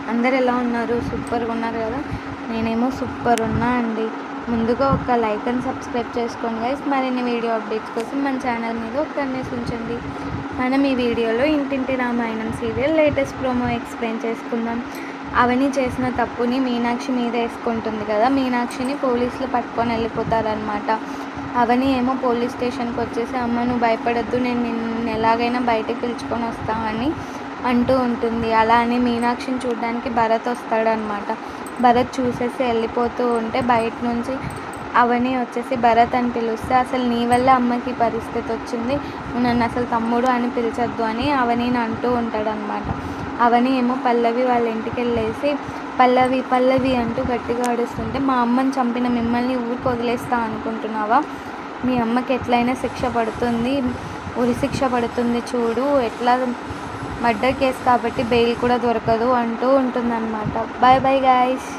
అందరు ఎలా ఉన్నారు? సూపర్గా ఉన్నారు కదా. నేనేమో సూపర్ ఉన్నా అండి. ముందుగా ఒక లైక్ అండ్ సబ్స్క్రైబ్ చేసుకోండి గైస్. మరిన్ని వీడియో అప్డేట్స్ కోసం మన ఛానల్ మీద ఒక కన్నేసి ఉంచండి. మనం ఈ వీడియోలో ఇంటింటి Ramayanam serial latest promo explain చేసుకుందాం. అవని చేసిన తప్పుని మీనాక్షి మీద వేసుకుంటుంది కదా. మీనాక్షిని పోలీసులు పట్టుకొని వెళ్ళిపోతారనమాట. అవని ఏమో పోలీస్ స్టేషన్కి వచ్చేసి, అమ్మ నువ్వు భయపడద్దు, నేను నిన్ను ఎలాగైనా బయటకు పిలుచుకొని వస్తామని అంటూ ఉంటుంది. అలా అని మీనాక్షిని చూడడానికి భరత్ వస్తాడనమాట. భరత్ చూసేసి వెళ్ళిపోతూ ఉంటే బయట నుంచి అవని వచ్చేసి భరత్ అని పిలుస్తే, అసలు నీ వల్ల అమ్మకి పరిస్థితి వచ్చింది, నన్ను అసలు తమ్ముడు అని పిలిచొద్దు అని అవనిని అంటూ ఉంటాడనమాట. అవని ఏమో పల్లవి వాళ్ళ ఇంటికి వెళ్ళేసి పల్లవి పల్లవి అంటూ గట్టిగా అడుస్తుంటే, మా అమ్మని చంపిన మిమ్మల్ని ఊరికి వదిలేస్తా అనుకుంటున్నావా? మీ అమ్మకి ఎట్లయినా శిక్ష పడుతుంది, ఉరి శిక్ష పడుతుంది చూడు, ఎట్లా మర్డర్ కేసు కాబట్టి బెయిల్ కూడా దొరకదు అంటూ ఉంటుందన్నమాట. Bye bye guys.